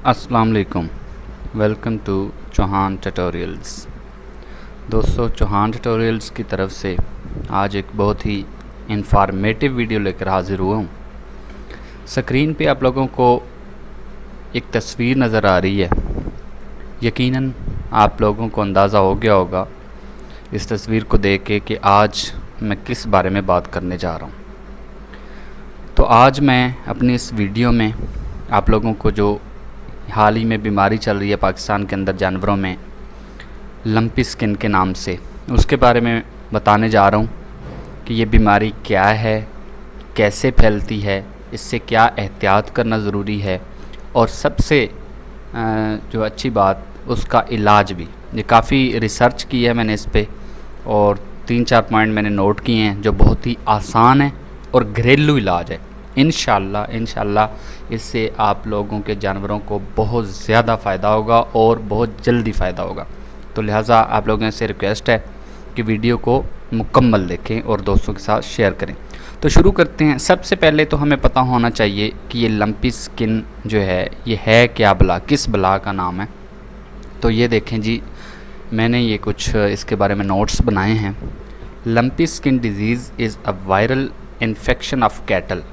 अस्सलाम वालेकुम। Welcome to Chauhan tutorials. दोस्तों, चौहान ट्यूटोरियल्स की तरफ से आज एक बहुत ही इंफॉर्मेटिव वीडियो लेकर हाज़िर हुआ हूँ। स्क्रीन पे आप लोगों को एक तस्वीर नज़र आ रही है। यकीनन आप लोगों को अंदाज़ा हो गया होगा इस तस्वीर को देख के कि आज मैं किस बारे में बात करने जा रहा हूँ। तो आज मैं अपनी इस वीडियो में आप लोगों को जो हाल ही में बीमारी चल रही है पाकिस्तान के अंदर जानवरों में, लंपी स्किन के नाम से, उसके बारे में बताने जा रहा हूँ कि ये बीमारी क्या है, कैसे फैलती है, इससे क्या एहतियात करना ज़रूरी है, और सबसे जो अच्छी बात उसका इलाज भी। ये काफ़ी रिसर्च की है मैंने इस पे और 3-4 पॉइंट मैंने नोट किए हैं जो बहुत ही आसान है और घरेलू इलाज है। इंशाल्लाह इससे आप लोगों के जानवरों को बहुत ज़्यादा फ़ायदा होगा और बहुत जल्दी फ़ायदा होगा। तो लिहाजा आप लोगों से रिक्वेस्ट है कि वीडियो को मुकम्मल देखें और दोस्तों के साथ शेयर करें। तो शुरू करते हैं। सबसे पहले तो हमें पता होना चाहिए कि ये लंपी स्किन जो है ये है क्या बला, किस बला का नाम है। तो ये देखें जी, मैंने ये कुछ इसके बारे में नोट्स बनाए हैं। Lumpy skin disease is a viral infection of cattle.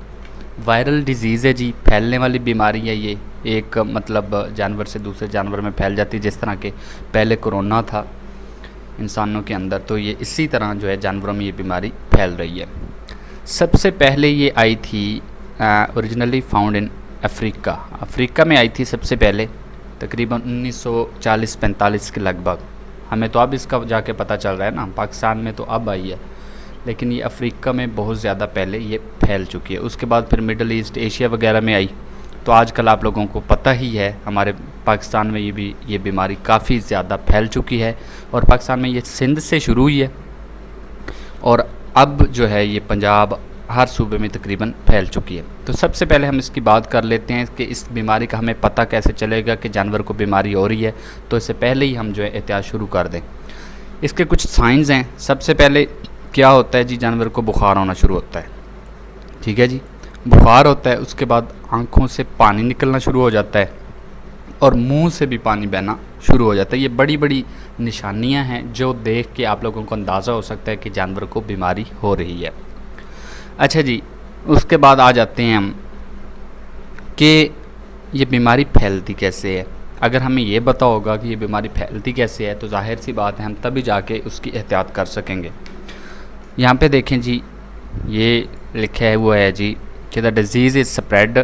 Viral disease है जी, फैलने वाली बीमारी है ये। एक मतलब जानवर से दूसरे जानवर में फैल जाती है। जिस तरह के पहले कोरोना था इंसानों के अंदर, तो ये इसी तरह जो है जानवरों में ये बीमारी फैल रही है। सबसे पहले ये आई थी ओरिजिनली फाउंड इन अफ्रीका में आई थी सबसे पहले, तकरीबन 1940-45 के लगभग। हमें तो अब इसका जाके पता चल रहा है ना, पाकिस्तान में तो अब आई है, लेकिन ये अफ्रीका में बहुत ज़्यादा पहले ये फैल चुकी है। उसके बाद फिर मिडल ईस्ट, एशिया वगैरह में आई। तो आजकल आप लोगों को पता ही है हमारे पाकिस्तान में ये बीमारी काफ़ी ज़्यादा फैल चुकी है। और पाकिस्तान में ये सिंध से शुरू हुई है और अब जो है ये पंजाब, हर सूबे में तकरीबन फैल चुकी है। तो सबसे पहले हम इसकी बात कर लेते हैं कि इस बीमारी का हमें पता कैसे चलेगा कि जानवर को बीमारी हो रही है। तो इससे पहले ही हम जो है एहतियात शुरू कर दें। इसके कुछ साइंस हैं। सबसे पहले क्या होता है जी, जानवर को बुखार होना शुरू होता है। ठीक है जी, बुखार होता है, उसके बाद आँखों से पानी निकलना शुरू हो जाता है और मुंह से भी पानी बहना शुरू हो जाता है। ये बड़ी बड़ी निशानियां हैं जो देख के आप लोगों को अंदाज़ा हो सकता है कि जानवर को बीमारी हो रही है। अच्छा जी, उसके बाद आ जाते हैं हम कि ये बीमारी फैलती कैसे है। अगर हमें ये पता होगा कि ये बीमारी फैलती कैसे है तो जाहिर सी बात है हम तभी जाके उसकी एहतियात कर सकेंगे। यहाँ पे देखें जी, ये लिखा हुआ है जी कि the disease is spread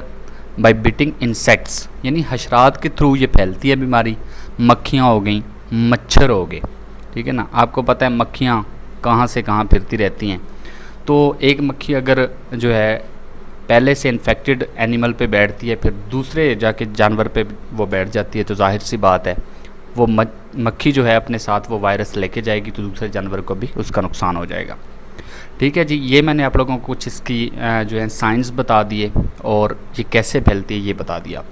by beating insects, यानी हशरात के थ्रू ये फैलती है बीमारी। मक्खियाँ हो गई, मच्छर हो गए, ठीक है ना। आपको पता है मक्खियाँ कहाँ से कहाँ फिरती रहती हैं। तो एक मक्खी अगर जो है पहले से इन्फेक्टेड एनिमल पे बैठती है, फिर दूसरे जाके जानवर पे वो बैठ जाती है, तो जाहिर सी बात है वो मक्खी जो है अपने साथ वो वायरस लेके जाएगी, तो दूसरे जानवर को भी उसका नुकसान हो जाएगा। ठीक है जी, ये मैंने आप लोगों को कुछ इसकी जो है साइंस बता दिए और ये कैसे फैलती है ये बता दिया।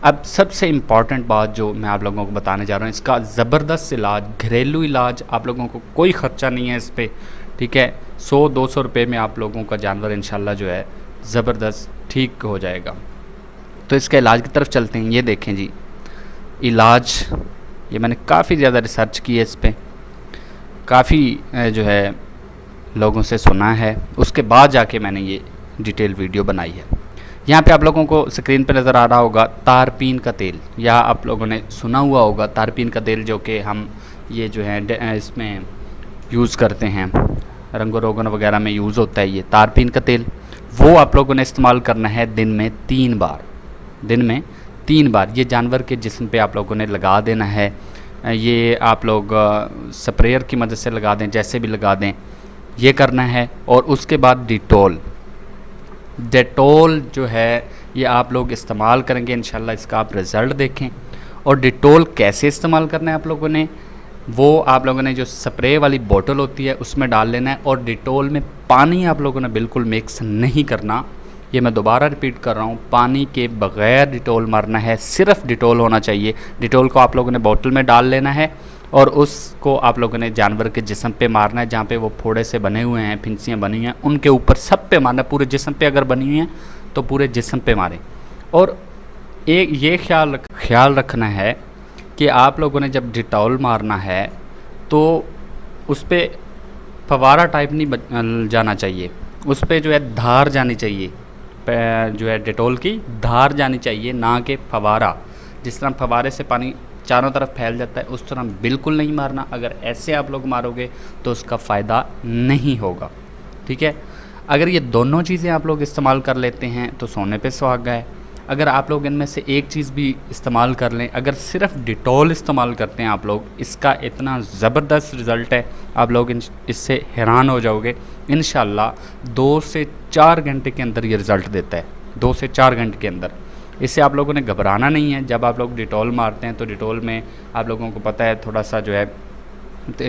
अब सबसे इम्पॉर्टेंट बात जो मैं आप लोगों को बताने जा रहा हूँ, इसका ज़बरदस्त इलाज, घरेलू इलाज। आप लोगों को कोई ख़र्चा नहीं है इस पर, ठीक है। 100-200 रुपये में आप लोगों का जानवर इंशाल्लाह जो है ज़बरदस्त ठीक हो जाएगा। तो इसके इलाज की तरफ चलते हैं। ये देखें जी, इलाज, ये मैंने काफ़ी ज़्यादा रिसर्च की है इस पर, काफ़ी जो है लोगों से सुना है, उसके बाद जाके मैंने ये डिटेल वीडियो बनाई है। यहाँ पे आप लोगों को स्क्रीन पे नज़र आ रहा होगा तारपीन का तेल, या आप लोगों ने सुना हुआ होगा तारपीन का तेल, जो कि हम ये जो है इसमें यूज़ करते हैं, रंगो रोगन वगैरह में यूज़ होता है ये तारपीन का तेल। वो आप लोगों ने इस्तेमाल करना है दिन में 3 बार। ये जानवर के जिस्म पे आप लोगों ने लगा देना है। ये आप लोग स्प्रेयर की मदद से लगा दें, जैसे भी लगा दें, ये करना है। और उसके बाद डेटोल जो है ये आप लोग इस्तेमाल करेंगे, इंशाल्लाह इसका आप रिज़ल्ट देखें। और डेटोल कैसे इस्तेमाल करना है आप लोगों ने, वो आप लोगों ने जो स्प्रे वाली बोतल होती है उसमें डाल लेना है। और डेटोल में पानी आप लोगों ने बिल्कुल मिक्स नहीं करना। ये मैं दोबारा रिपीट कर रहा हूँ, पानी के बग़ैर डेटोल मारना है, सिर्फ डेटोल होना चाहिए। डेटोल को आप लोगों ने बोतल में डाल लेना है और उसको आप लोगों ने जानवर के जिस्म पे मारना है, जहाँ पे वो फोड़े से बने हुए हैं, फिंसियाँ बनी हुई हैं, उनके ऊपर सब पे मारना है। पूरे जिस्म पे अगर बनी हुई हैं तो पूरे जिस्म पे मारें। और एक ये ख्याल रखना है कि आप लोगों ने जब डिटॉल मारना है तो उस पे फवारा टाइप नहीं जाना चाहिए, उस पे जो है धार जानी चाहिए, जो है डिटॉल की धार जानी चाहिए, ना कि फवारा। जिस तरह फवारे से पानी चारों तरफ फैल जाता है उस तरह बिल्कुल नहीं मारना। अगर ऐसे आप लोग मारोगे तो उसका फ़ायदा नहीं होगा, ठीक है। अगर ये दोनों चीज़ें आप लोग इस्तेमाल कर लेते हैं तो सोने पे सुहागा है। अगर आप लोग इनमें से एक चीज़ भी इस्तेमाल कर लें, अगर सिर्फ डिटॉल इस्तेमाल करते हैं आप लोग, इसका इतना ज़बरदस्त रिज़ल्ट है, आप लोग इससे हैरान हो जाओगे। इंशाल्लाह 2 से 4 घंटे के अंदर ये रिज़ल्ट देता है, 2 से 4 घंटे के अंदर। इससे आप लोगों ने घबराना नहीं है। जब आप लोग डिटॉल मारते हैं तो डिटॉल में आप लोगों को पता है थोड़ा सा जो है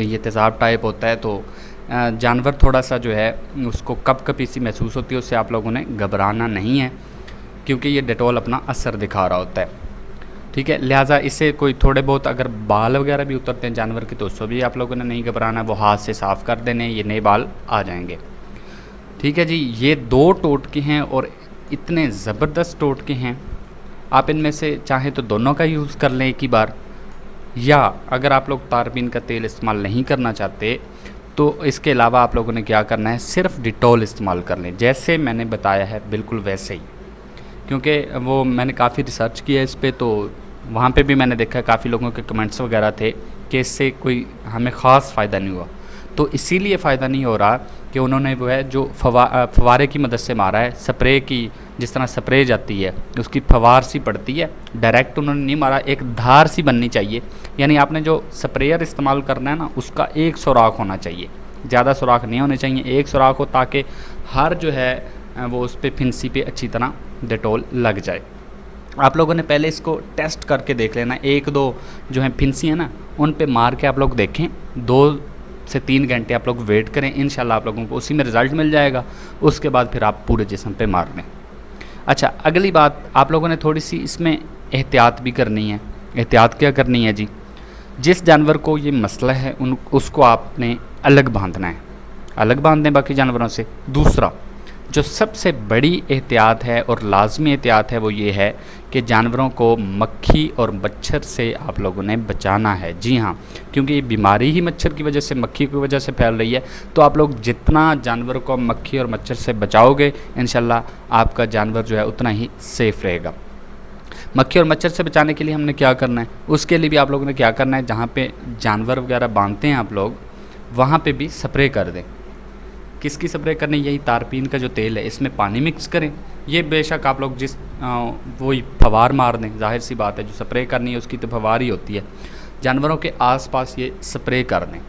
ये तेज़ाब टाइप होता है, तो जानवर थोड़ा सा जो है उसको कपकपी सी महसूस होती है, उससे आप लोगों ने घबराना नहीं है, क्योंकि ये डिटॉल अपना असर दिखा रहा होता है, ठीक है। लिहाजा इससे कोई थोड़े बहुत अगर बाल वगैरह भी उतरते हैं जानवर के तो उससे भी आप लोगों ने नहीं घबराना, वो हाथ से साफ़ कर देने, ये नए बाल आ जाएंगे, ठीक है जी। ये 2 टोटके हैं और इतने ज़बरदस्त टोटके हैं। आप इनमें से चाहें तो दोनों का यूज़ कर लें एक ही बार, या अगर आप लोग तारबीन का तेल इस्तेमाल नहीं करना चाहते तो इसके अलावा आप लोगों ने क्या करना है, सिर्फ डिटॉल इस्तेमाल कर लें, जैसे मैंने बताया है बिल्कुल वैसे ही। क्योंकि वो मैंने काफ़ी रिसर्च किया इस पे, तो वहाँ पे भी मैंने देखा काफ़ी लोगों के कमेंट्स वगैरह थे कि इससे कोई हमें ख़ास फ़ायदा नहीं हुआ। तो इसीलिए फ़ायदा नहीं हो रहा कि उन्होंने वो है जो फवारे की मदद से मारा है, स्प्रे की, जिस तरह स्प्रे जाती है उसकी फवार सी पड़ती है, डायरेक्ट उन्होंने नहीं मारा, एक धार सी बननी चाहिए। यानी आपने जो स्प्रेयर इस्तेमाल करना है ना, उसका एक सुराख होना चाहिए, ज़्यादा सुराख नहीं होने चाहिए, एक सुराख हो, ताकि हर जो है वो उस पर फिंसी पे अच्छी तरह डिटॉल लग जाए। आप लोगों ने पहले इसको टेस्ट करके देख लेना, 1-2 जो है फिंसी है ना उन पे मार के आप लोग देखें, 2 से 3 घंटे आप लोग वेट करें, इंशाल्लाह आप लोगों को उसी में रिज़ल्ट मिल जाएगा। उसके बाद फिर आप पूरे जिस्म पे मार लें। अच्छा, अगली बात, आप लोगों ने थोड़ी सी इसमें एहतियात भी करनी है। एहतियात क्या करनी है जी, जिस जानवर को ये मसला है उसको आपने अलग बांधना है, अलग बांध दें बाकी जानवरों से। दूसरा जो सबसे बड़ी एहतियात है और लाजमी एहतियात है वो ये है कि जानवरों को मक्खी और मच्छर से आप लोगों ने बचाना है। जी हाँ, क्योंकि ये बीमारी ही मच्छर की वजह से, मक्खी की वजह से फैल रही है। तो आप लोग जितना जानवर को मक्खी और मच्छर से बचाओगे इंशाल्लाह आपका जानवर जो है उतना ही सेफ़ रहेगा। मक्खी और मच्छर से बचाने के लिए हमने क्या करना है, उसके लिए भी आप लोगों ने क्या करना है, जहाँ पे जानवर वगैरह बांधते हैं आप लोग वहाँ पे भी स्प्रे कर दें। किसकी स्प्रे करनी, यही तारपीन का जो तेल है इसमें पानी मिक्स करें। ये बेशक आप लोग जिस वही फवार मार दें, जाहिर सी बात है जो स्प्रे करनी है उसकी तो फवार ही होती है। जानवरों के आसपास ये स्प्रे कर दें।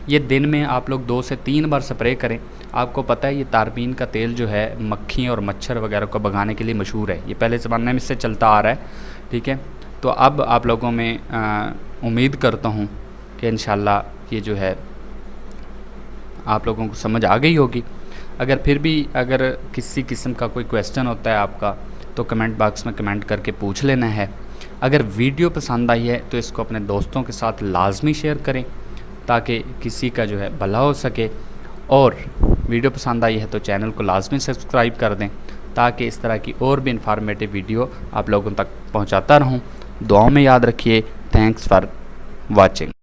ये दिन में आप लोग 2 से 3 बार स्प्रे करें। आपको पता है ये तारपीन का तेल जो है मक्खी और मच्छर वगैरह को भगाने के लिए मशहूर है, ये पहले ज़माने में इससे चलता आ रहा है, ठीक है। तो अब आप लोगों में उम्मीद करता हूँ कि इंशाल्लाह ये जो है आप लोगों को समझ आ गई होगी। अगर फिर भी अगर किसी किस्म का कोई क्वेश्चन होता है आपका तो कमेंट बॉक्स में कमेंट करके पूछ लेना है। अगर वीडियो पसंद आई है तो इसको अपने दोस्तों के साथ लाजमी शेयर करें ताकि किसी का जो है भला हो सके, और वीडियो पसंद आई है तो चैनल को लाजमी सब्सक्राइब कर दें ताकि इस तरह की और भी इंफॉर्मेटिव वीडियो आप लोगों तक पहुंचाता रहूं। दुआओं में याद रखिए। Thanks for watching.